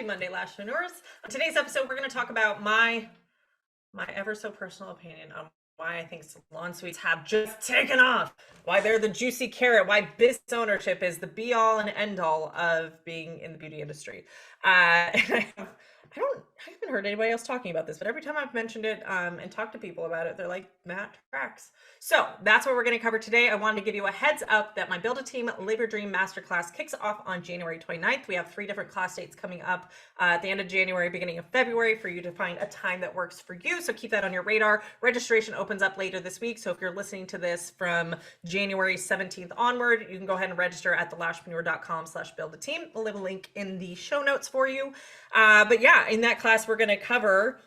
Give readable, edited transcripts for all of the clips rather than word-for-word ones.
Happy Monday, Lashpreneurs. On today's episode, we're going to talk about my ever so personal opinion on why I think salon suites have just taken off, why they're the juicy carrot, why business ownership is the be all and end all of being in the beauty industry. And I haven't heard anybody else talking about this, but every time I've mentioned it and talked to people about it, they're like, Matt tracks. So that's what we're going to cover today. I wanted to give you a heads up that my Build a Team Live Your Dream Masterclass kicks off on January 29th. We have 3 different class dates coming up at the end of January, beginning of February, for you to find a time that works for you. So keep that on your radar. Registration opens up later this week. So if you're listening to this from January 17th onward, you can go ahead and register at lashpreneur.com/buildateam. We'll leave a link in the show notes for you. But yeah, in that class, we're going to cover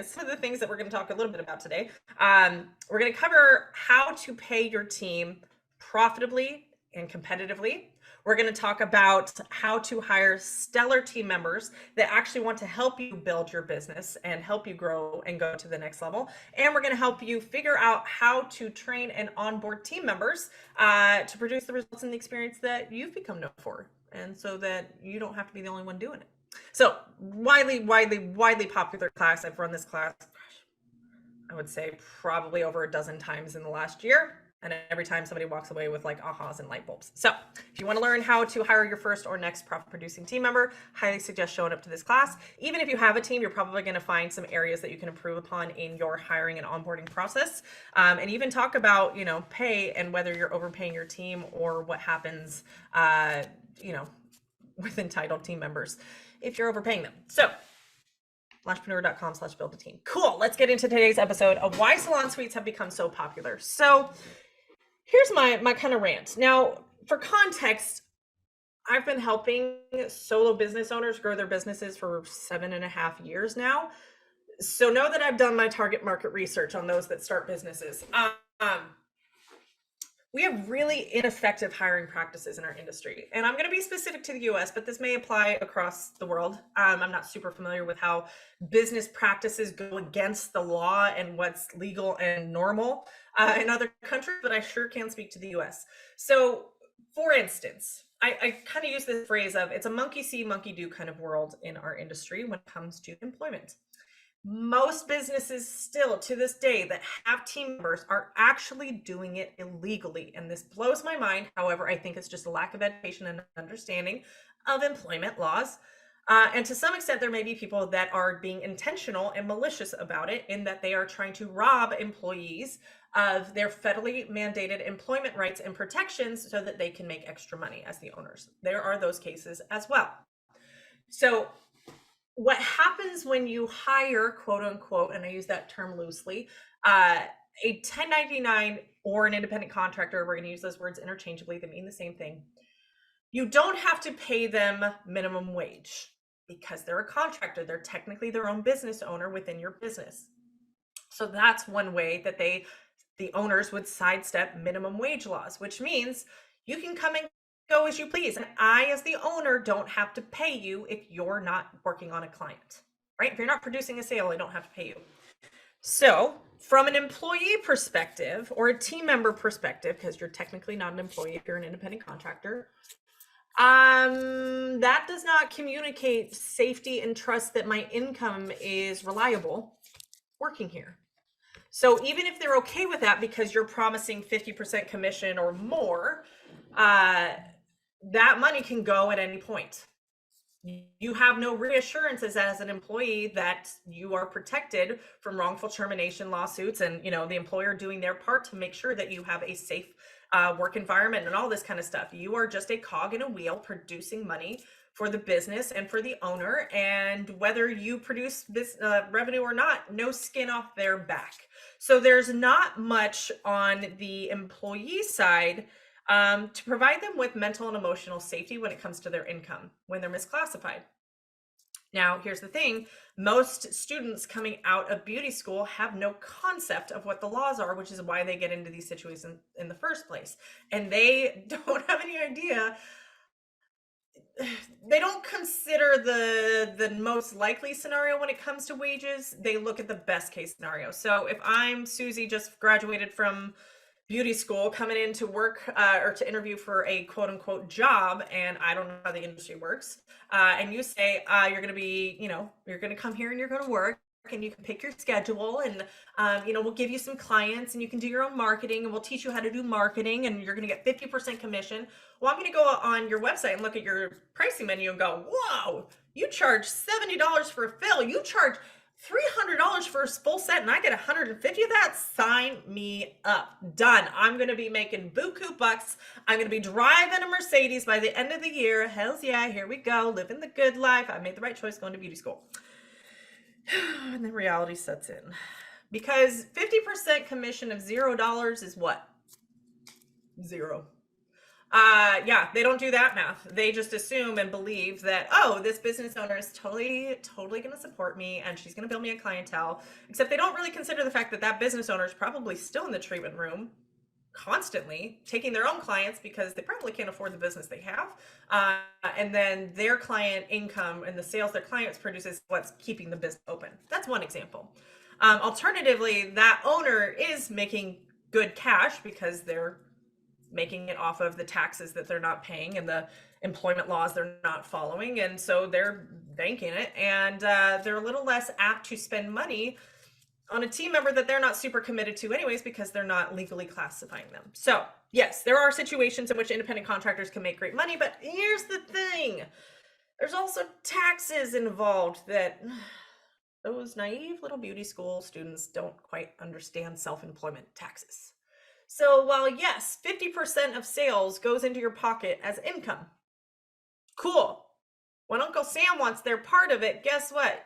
some of the things that we're going to talk a little bit about today. We're going to cover how to pay your team profitably and competitively. We're going to talk about how to hire stellar team members that actually want to help you build your business and help you grow and go to the next level. And we're going to help you figure out how to train and onboard team members to produce the results and the experience that you've become known for, and so that you don't have to be the only one doing it. So widely popular class. I've run this class, I would say probably over a dozen times in the last year. And every time somebody walks away with like ahas and light bulbs. So if you want to learn how to hire your first or next profit producing team member, highly suggest showing up to this class. Even if you have a team, you're probably going to find some areas that you can improve upon in your hiring and onboarding process. And even talk about, pay and whether you're overpaying your team or what happens, with entitled team members if you're overpaying them. So lashpreneur.com/buildateam. Cool. Let's get into today's episode of why salon suites have become so popular. So here's my kind of rant. Now, for context, I've been helping solo business owners grow their businesses for 7.5 years now. So know that I've done my target market research on those that start businesses. We have really ineffective hiring practices in our industry. And I'm going to be specific to the US, but this may apply across the world. I'm not super familiar with how business practices go against the law and what's legal and normal in other countries, but I sure can speak to the US. So for instance, I kind of use this phrase of it's a monkey see, monkey do kind of world in our industry when it comes to employment. Most businesses still to this day that have team members are actually doing it illegally. And this blows my mind. However, I think it's just a lack of education and understanding of employment laws. And to some extent, there may be people that are being intentional and malicious about it in that they are trying to rob employees of their federally mandated employment rights and protections so that they can make extra money as the owners. There are those cases as well. So what happens when you hire, quote unquote, and I use that term loosely, a 1099 or an independent contractor, we're going to use those words interchangeably, they mean the same thing. You don't have to pay them minimum wage because they're a contractor. They're technically their own business owner within your business. So that's one way that the owners would sidestep minimum wage laws, which means you can come and go as you please. And I, as the owner, don't have to pay you if you're not working on a client, right? If you're not producing a sale, I don't have to pay you. So from an employee perspective or a team member perspective, because you're technically not an employee if you're an independent contractor, that does not communicate safety and trust that my income is reliable working here. So even if they're okay with that because you're promising 50% commission or more, that money can go at any point. You have no reassurances as an employee that you are protected from wrongful termination lawsuits and, the employer doing their part to make sure that you have a safe work environment and all this kind of stuff. You are just a cog in a wheel producing money for the business and for the owner. And whether you produce this revenue or not, no skin off their back. So there's not much on the employee side to provide them with mental and emotional safety when it comes to their income when they're misclassified. Now, here's the thing. Most students coming out of beauty school have no concept of what the laws are, which is why they get into these situations in the first place. And they don't have any idea. They don't consider the most likely scenario when it comes to wages. They look at the best case scenario. So if I'm Susie, just graduated from beauty school coming in to work or to interview for a quote unquote job, and I don't know how the industry works, and you say you're going to be, you're going to come here and you're going to work, and you can pick your schedule, and we'll give you some clients and you can do your own marketing, and we'll teach you how to do marketing, and you're going to get 50% commission. Well, I'm going to go on your website and look at your pricing menu and go, whoa, you charge $70 for a fill, you charge $300 for a full set, and I get 150 of that. Sign me up. Done. I'm going to be making buku bucks. I'm going to be driving a Mercedes by the end of the year. Hells yeah, here we go. Living the good life. I made the right choice going to beauty school. And then reality sets in. Because 50% commission of $0 is what? Zero. Yeah, they don't do that math. They just assume and believe that, oh, this business owner is totally going to support me and she's going to build me a clientele. Except they don't really consider the fact that that business owner is probably still in the treatment room constantly taking their own clients because they probably can't afford the business they have. And then their client income and the sales their clients produce is what's keeping the business open. That's one example. Alternatively, that owner is making good cash because they're making it off of the taxes that they're not paying and the employment laws they're not following. And so they're banking it, and they're a little less apt to spend money on a team member that they're not super committed to anyways because they're not legally classifying them. So yes, there are situations in which independent contractors can make great money, but here's the thing. There's also taxes involved that those naive little beauty school students don't quite understand self-employment taxes. So while yes, 50% of sales goes into your pocket as income, cool. When Uncle Sam wants their part of it, guess what?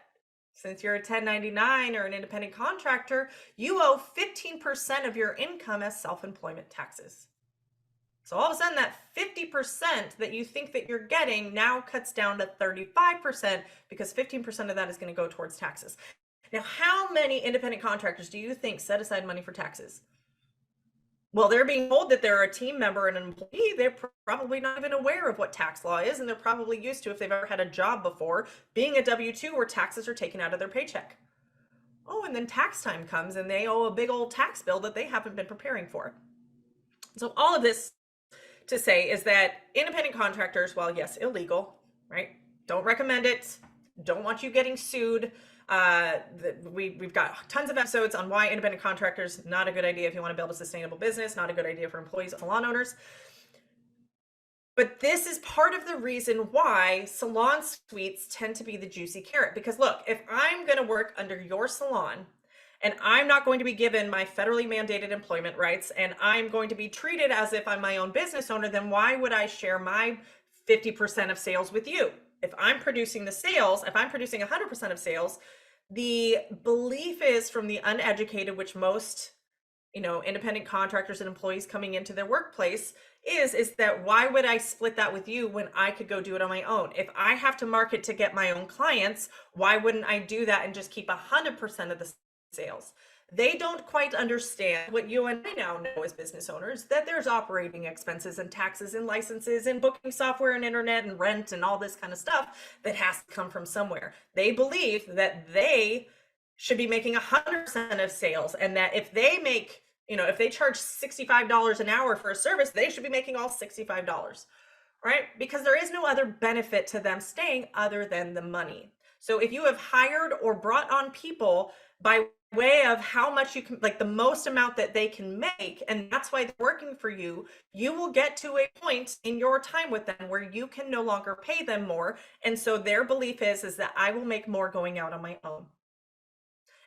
Since you're a 1099 or an independent contractor, you owe 15% of your income as self-employment taxes. So all of a sudden that 50% that you think that you're getting now cuts down to 35% because 15% of that is going to go towards taxes. Now, how many independent contractors do you think set aside money for taxes? Well, they're being told that they're a team member and an employee. They're probably not even aware of what tax law is, and they're probably used to, if they've ever had a job before, being a W-2 where taxes are taken out of their paycheck. Oh, and then tax time comes and they owe a big old tax bill that they haven't been preparing for. So all of this to say is that independent contractors, while yes, illegal, right? Don't recommend it. Don't want you getting sued. We've got tons of episodes on why independent contractors, not a good idea if you want to build a sustainable business, not a good idea for employees, salon owners. But this is part of the reason why salon suites tend to be the juicy carrot. Because look, if I'm going to work under your salon and I'm not going to be given my federally mandated employment rights and I'm going to be treated as if I'm my own business owner, then why would I share my 50% of sales with you? If I'm producing the sales, if I'm producing 100% of sales, the belief is from the uneducated, which most, independent contractors and employees coming into their workplace is that why would I split that with you when I could go do it on my own? If I have to market to get my own clients, why wouldn't I do that and just keep 100% of the sales? They don't quite understand what you and I now know as business owners, that there's operating expenses and taxes and licenses and booking software and internet and rent and all this kind of stuff that has to come from somewhere. They believe that they should be making 100% of sales, and that if they make, if they charge $65 an hour for a service, they should be making all $65, right? Because there is no other benefit to them staying other than the money. So if you have hired or brought on people by way of how much you can, like the most amount that they can make, and that's why they're working for you, you will get to a point in your time with them where you can no longer pay them more. And so their belief is that I will make more going out on my own.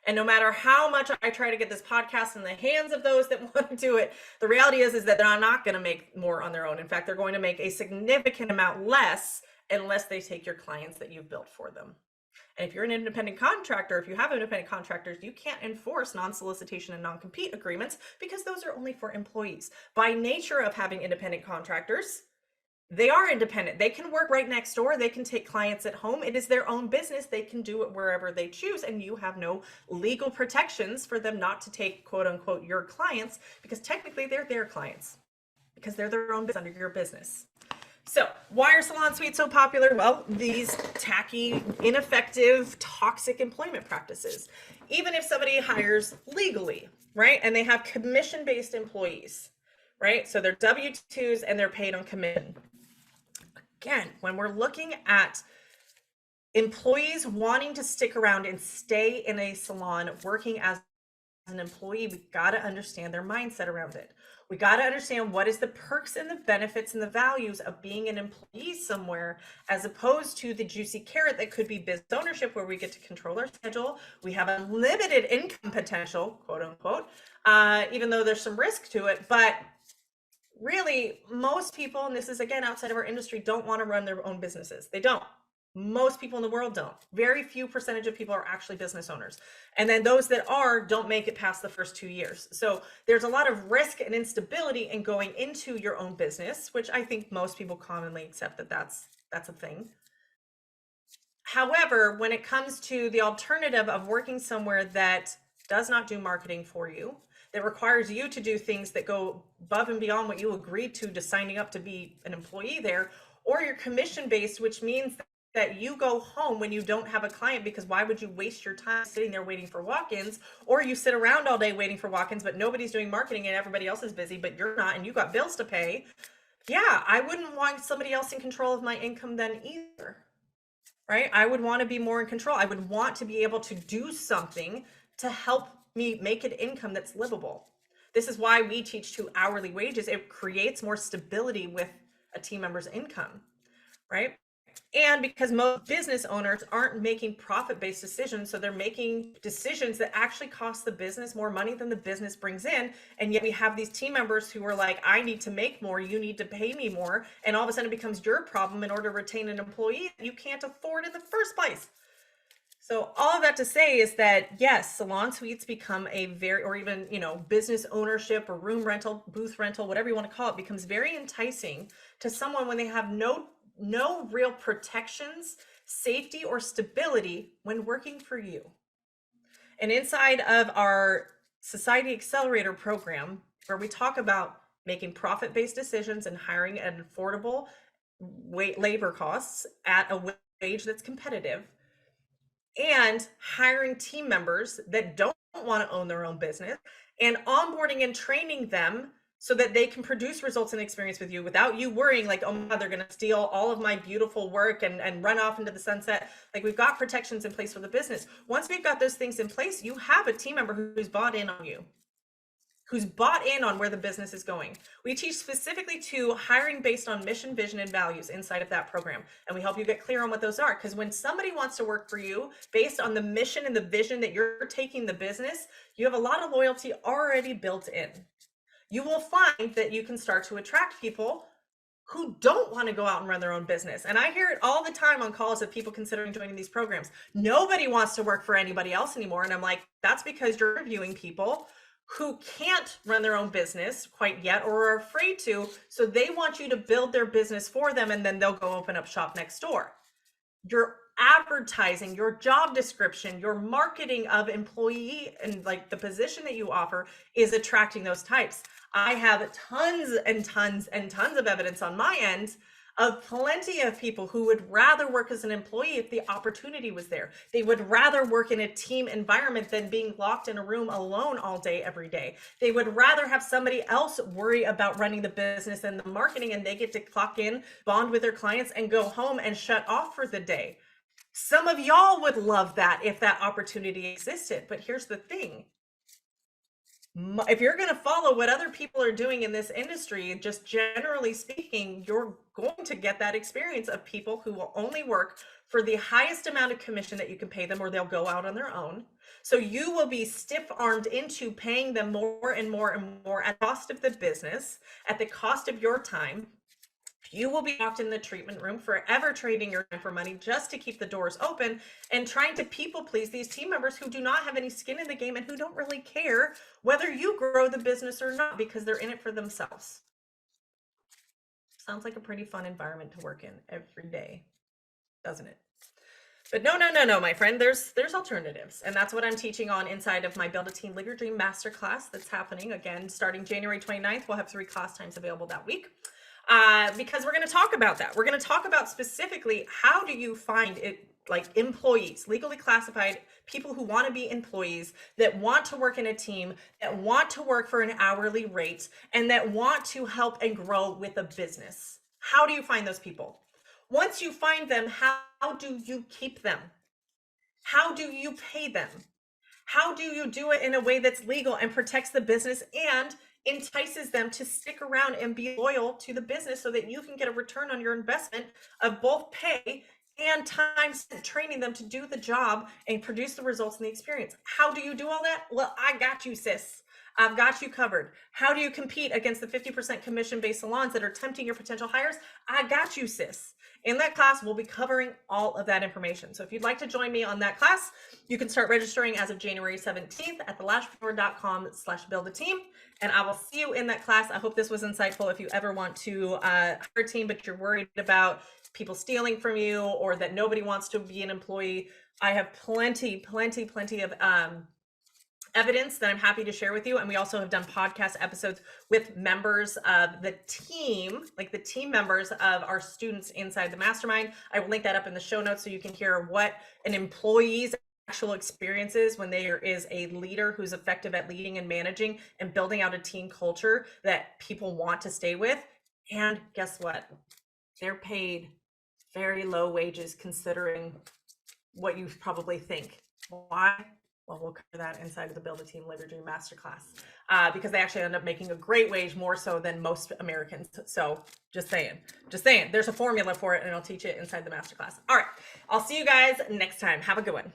And no matter how much I try to get this podcast in the hands of those that want to do it, the reality is that they're not going to make more on their own. In fact, they're going to make a significant amount less unless they take your clients that you've built for them. And if you're an independent contractor, if you have independent contractors, you can't enforce non-solicitation and non-compete agreements because those are only for employees. By nature of having independent contractors, they are independent. They can work right next door. They can take clients at home. It is their own business. They can do it wherever they choose, and you have no legal protections for them not to take, quote unquote, your clients, because technically they're their clients because they're their own business under your business. So why are salon suites so popular? Well, these tacky, ineffective, toxic employment practices. Even if somebody hires legally, right, and they have commission-based employees, right? So they're W-2s and they're paid on commission. Again, when we're looking at employees wanting to stick around and stay in a salon working as an employee, we got to understand their mindset around it. We got to understand what is the perks and the benefits and the values of being an employee somewhere, as opposed to the juicy carrot that could be business ownership, where we get to control our schedule. We have unlimited income potential, quote unquote, even though there's some risk to it. But really, most people, and this is again outside of our industry, don't want to run their own businesses. They don't. Most people in the world don't. Very few percentage of people are actually business owners. And then those that are don't make it past the first 2 years. So there's a lot of risk and instability in going into your own business, which I think most people commonly accept that that's a thing. However, when it comes to the alternative of working somewhere that does not do marketing for you, that requires you to do things that go above and beyond what you agreed to signing up to be an employee there, or you're commission based, which means that you go home when you don't have a client, because why would you waste your time sitting there waiting for walk-ins? Or you sit around all day waiting for walk-ins, but nobody's doing marketing and everybody else is busy, but you're not, and you got bills to pay. Yeah, I wouldn't want somebody else in control of my income then either, right? I would want to be more in control. I would want to be able to do something to help me make an income that's livable. This is why we teach to hourly wages. It creates more stability with a team member's income, right? And because most business owners aren't making profit-based decisions, so they're making decisions that actually cost the business more money than the business brings in. And yet we have these team members who are like, I need to make more, you need to pay me more. And all of a sudden it becomes your problem in order to retain an employee that you can't afford in the first place. So all of that to say is that, yes, salon suites become a very, or even, business ownership or room rental, booth rental, whatever you want to call it, becomes very enticing to someone when they have no real protections, safety, or stability when working for you. And inside of our Society Accelerator program, where we talk about making profit-based decisions and hiring at affordable labor costs at a wage that's competitive, and hiring team members that don't want to own their own business, and onboarding and training them so that they can produce results and experience with you without you worrying like, oh my God, they're going to steal all of my beautiful work and run off into the sunset. Like, we've got protections in place for the business. Once we've got those things in place, you have a team member who's bought in on you, who's bought in on where the business is going. We teach specifically to hiring based on mission, vision, and values inside of that program. And we help you get clear on what those are. Because when somebody wants to work for you based on the mission and the vision that you're taking the business, you have a lot of loyalty already built in. You will find that you can start to attract people who don't want to go out and run their own business. And I hear it all the time on calls of people considering joining these programs. Nobody wants to work for anybody else anymore. And I'm like, that's because you're interviewing people who can't run their own business quite yet or are afraid to. So they want you to build their business for them, and then they'll go open up shop next door. Your advertising, your job description, your marketing of employee and like the position that you offer is attracting those types. I have tons and tons and tons of evidence on my end of plenty of people who would rather work as an employee if the opportunity was there. They would rather work in a team environment than being locked in a room alone all day, every day. They would rather have somebody else worry about running the business and the marketing, and they get to clock in, bond with their clients, and go home and shut off for the day. Some of y'all would love that if that opportunity existed. But here's the thing. If you're going to follow what other people are doing in this industry, just generally speaking, you're going to get that experience of people who will only work for the highest amount of commission that you can pay them, or they'll go out on their own. So you will be stiff-armed into paying them more and more and more at the cost of the business, at the cost of your time. You will be locked in the treatment room, forever trading your time for money just to keep the doors open and trying to people please these team members who do not have any skin in the game and who don't really care whether you grow the business or not, because they're in it for themselves. Sounds like a pretty fun environment to work in every day, doesn't it? But no, my friend, there's alternatives. And that's what I'm teaching on inside of my Build a Team Live Your Dream Masterclass that's happening again starting January 29th. We'll have 3 class times available that week. because we're going to talk about that. We're going to talk about specifically how do you find it, like employees, legally classified people who want to be employees, that want to work in a team, that want to work for an hourly rate, and that want to help and grow with a business. How do you find those people? Once you find them, how do you keep them? How do you pay them? How do you do it in a way that's legal and protects the business and entices them to stick around and be loyal to the business so that you can get a return on your investment of both pay and time spent training them to do the job and produce the results and the experience? How do you do all that? Well, I got you, sis. I've got you covered. How do you compete against the 50% commission-based salons that are tempting your potential hires? I got you, sis. In that class, we'll be covering all of that information. So if you'd like to join me on that class, you can start registering as of January 17th at thelashpreneur.com/build-a-team. And I will see you in that class. I hope this was insightful. If you ever want to hire a team, but you're worried about people stealing from you or that nobody wants to be an employee, I have plenty of evidence that I'm happy to share with you. And we also have done podcast episodes with members of the team, like the team members of our students inside the mastermind. I will link that up in the show notes so you can hear what an employee's actual experience is when there is a leader who's effective at leading and managing and building out a team culture that people want to stay with. And guess what? They're paid very low wages considering what you probably think. Why? Well, we'll cover that inside of the Build a Team Live Your Dream Masterclass, because they actually end up making a great wage, more so than most Americans. So just saying, there's a formula for it, and I'll teach it inside the masterclass. All right, I'll see you guys next time. Have a good one.